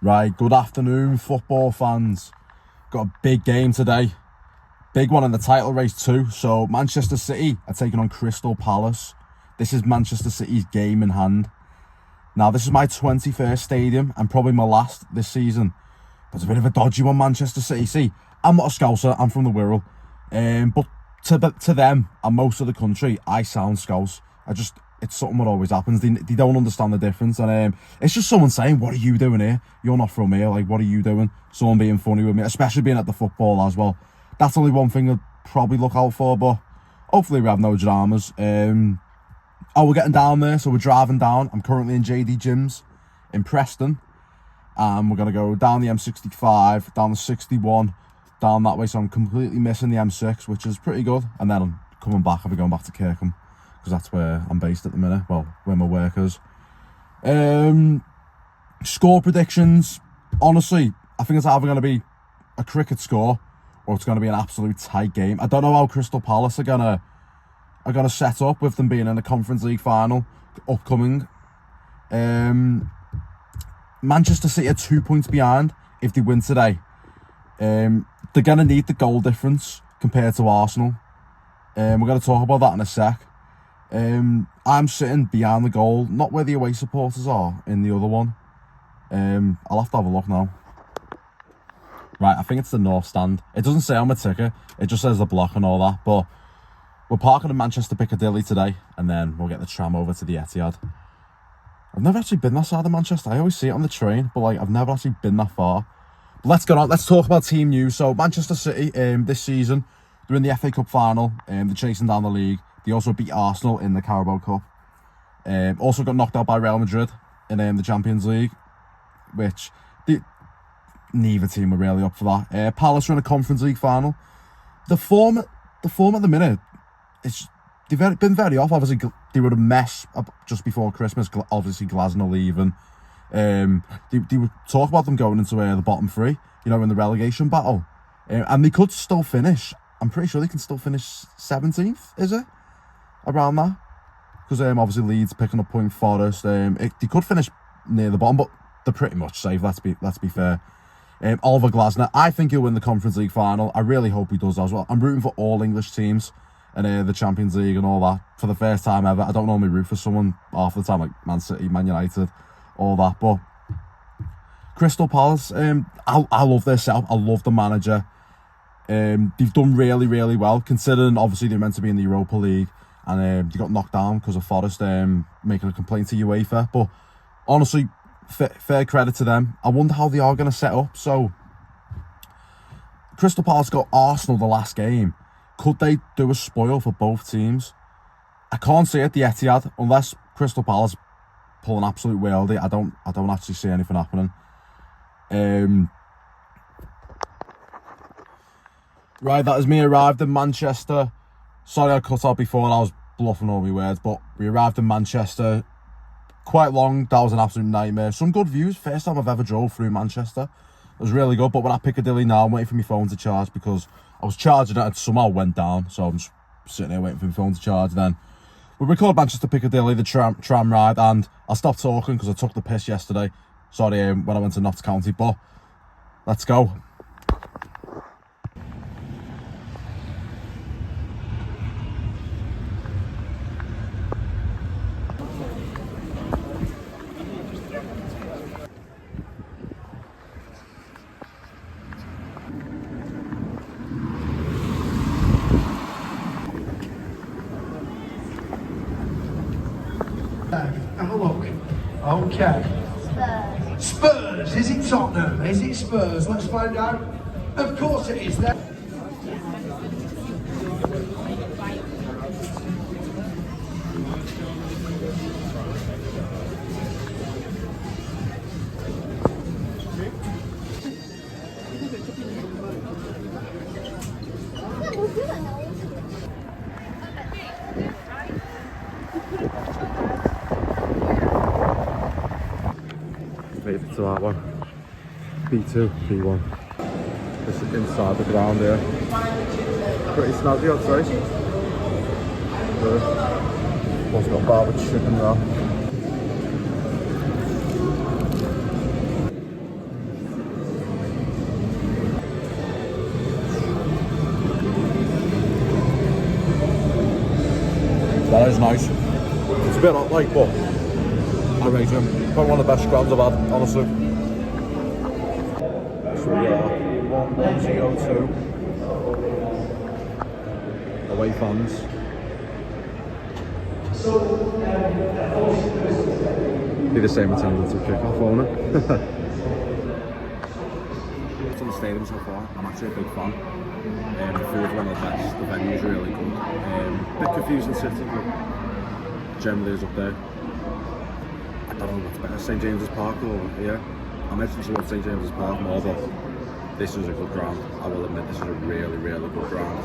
Right, good afternoon, football fans. Got a big game today. Big one in the title race too. So Manchester City are taking on Crystal Palace. This is Manchester City's game in hand. Now, this is my 21st stadium and probably my last this season. But it's a bit of a dodgy one, Manchester City. See, I'm not a Scouser, I'm from the Wirral. But to them and most of the country, I sound Scouse. It's something that always happens. They don't understand the difference. And it's just someone saying, what are you doing here? You're not from here. Like, what are you doing? Someone being funny with me, especially being at the football as well. That's only one thing I'd probably look out for, but hopefully we have no dramas. We're getting down there, so we're driving down. I'm currently in JD Gyms in Preston. We're going to go down the M65, down the 61, down that way. So I'm completely missing the M6, which is pretty good. And then I'm coming back. I'll be going back to Kirkham, because that's where I'm based at the minute. Well, where my work is. Score predictions. Honestly, I think it's either going to be a cricket score or it's going to be an absolute tight game. I don't know how Crystal Palace are going to set up with them being in the Conference League final upcoming. Manchester City are 2 points behind if they win today. They're going to need the goal difference compared to Arsenal. We're going to talk about that in a sec. I'm sitting behind the goal, not where the away supporters are, in the other one. I'll have to have a look now. Right, I think it's the north stand. It doesn't say on my ticket, it just says the block and all that. But we're parking in Manchester Piccadilly today, and then we'll get the tram over to the Etihad. I've never actually been that side of Manchester. I always see it on the train, but I've never actually been that far. But let's get on. Let's talk about team news. So Manchester City, this season, they're in the FA Cup final. They're chasing down the league. They also beat Arsenal in the Carabao Cup. Also got knocked out by Real Madrid in the Champions League, which neither team were really up for that. Palace are in a Conference League final. The form at the minute, they've been very off. Obviously, they were a mess just before Christmas. Obviously, Glasner leaving. They would talk about them going into the bottom three, in the relegation battle. And they could still finish. I'm pretty sure they can still finish 17th, is it? Around that. Because obviously Leeds picking up point Forest. They could finish near the bottom, but they're pretty much safe, let's be fair. Oliver Glasner, I think he'll win the Conference League final. I really hope he does as well. I'm rooting for all English teams and the Champions League and all that for the first time ever. I don't normally root for someone half the time, like Man City, Man United, all that. But Crystal Palace, I love their setup. I love the manager. They've done really, really well, considering obviously they're meant to be in the Europa League and they got knocked down because of Forest making a complaint to UEFA. But honestly, fair credit to them. I wonder how they are going to set up. So Crystal Palace got Arsenal the last game. Could they do a spoil for both teams? I can't see it at the Etihad unless Crystal Palace pull an absolute worldie. I don't actually see anything happening. Right, that is me arrived in Manchester. Sorry I cut out before, I was bluffing all my words, but we arrived in Manchester. Quite long, that was an absolute nightmare. Some good views, first time I've ever drove through Manchester. It was really good, but we're at Piccadilly now. I'm waiting for my phone to charge because I was charging it and somehow went down. So I'm just sitting here waiting for my phone to charge. Then we record Manchester Piccadilly, the tram ride, and I'll stop talking because I took the piss yesterday. Sorry, when I went to Notts County, but let's go. Have a look. Okay. Spurs. Is it Tottenham? Is it Spurs? Let's find out. Of course it is. There. Made it to that one. B2, B1. This is inside the ground here. Pretty snazzy, I'd say. Good. Also got barbecue chicken there. That is nice. It's a bit hot, like, but I rate him. Probably one of the best squads I've had, honestly. So we are 1-0-2. Away fans. Be the same attendance at kick-off, won't it? It's on the stadium so far. I'm actually a big fan. The food's one of the best. The venue's really good. Bit confusing city, but generally is up there. I don't know what's better, St James's Park or yeah. I mentioned towards St James's Park more, but this is a good ground. I will admit this is a really, really good ground.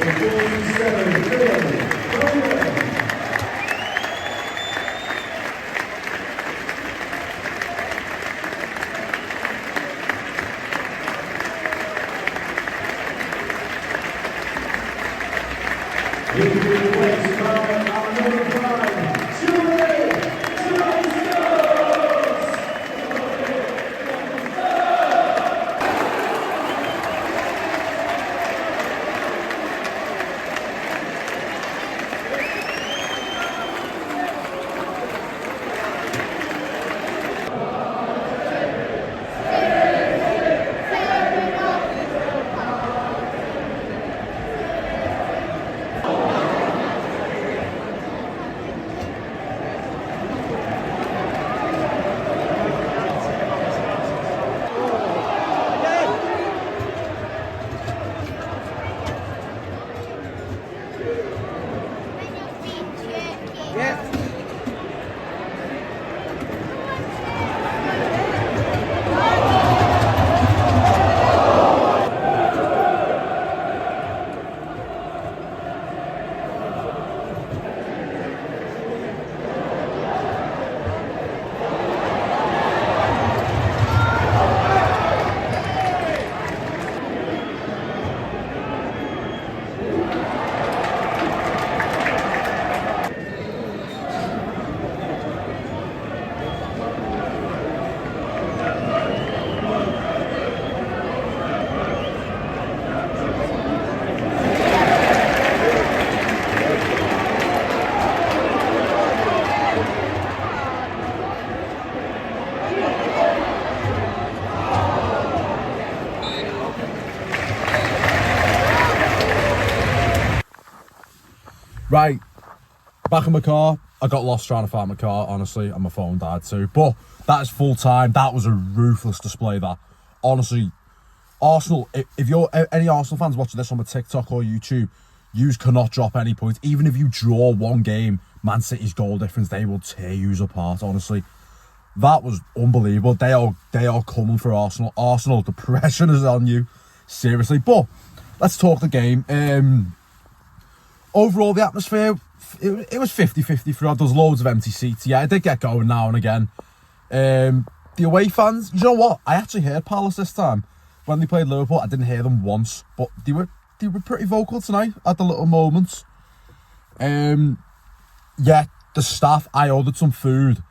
The 47 Philly. Right, back in my car. I got lost trying to find my car, honestly, and my phone died too. But that is full time. That was a ruthless display, that. Honestly, Arsenal, if you're any Arsenal fans watching this on my TikTok or YouTube, you cannot drop any points. Even if you draw one game, Man City's goal difference, they will tear you apart, honestly. That was unbelievable. They are coming for Arsenal. Arsenal, the pressure is on you. Seriously. But let's talk the game. Overall, the atmosphere, it was 50-50 throughout. There's loads of empty seats. Yeah, it did get going now and again. The away fans, you know what? I actually heard Palace this time. When they played Liverpool, I didn't hear them once. But they were pretty vocal tonight at the little moments. Yeah, the staff, I ordered some food.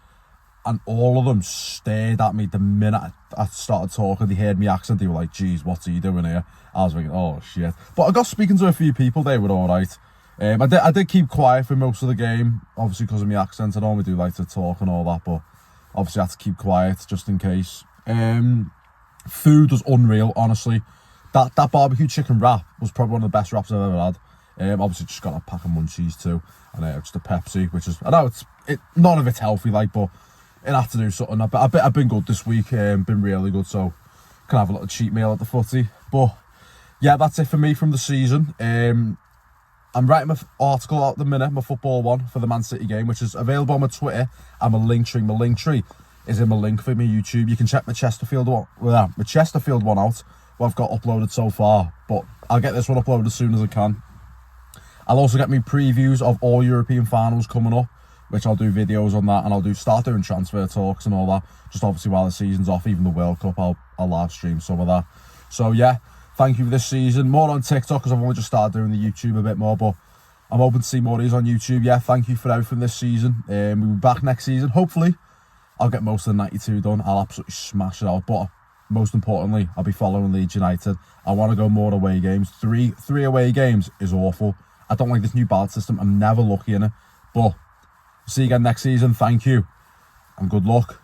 And all of them stared at me the minute I started talking. They heard me accent. They were like, geez, what's he doing here? I was thinking, oh, shit. But I got speaking to a few people. They were all right. I did keep quiet for most of the game, obviously because of my accent. I normally do like to talk and all that, but obviously I had to keep quiet just in case. Food was unreal, honestly. That barbecue chicken wrap was probably one of the best wraps I've ever had. Obviously just got a pack of munchies too, and just a Pepsi, which is, I know none of it's healthy, like, but it had to do something. I've been good this week, been really good, so can have a little cheat meal at the footy. But yeah, that's it for me from the season. I'm writing my article out at the minute, my football one, for the Man City game, which is available on my Twitter and my link tree. My link tree is in my link for my YouTube. You can check my Chesterfield one out, what I've got uploaded so far, but I'll get this one uploaded as soon as I can. I'll also get me previews of all European finals coming up, which I'll do videos on that, and I'll start doing transfer talks and all that, just obviously while the season's off. Even the World Cup, I'll live stream some of that. So yeah, thank you for this season. More on TikTok, because I've only just started doing the YouTube a bit more, but I'm hoping to see more of these on YouTube. Yeah, thank you for everything this season. We'll be back next season. Hopefully, I'll get most of the 92 done. I'll absolutely smash it out. But most importantly, I'll be following Leeds United. I want to go more away games. Three away games is awful. I don't like this new ballot system. I'm never lucky in it. But see you again next season. Thank you, and good luck.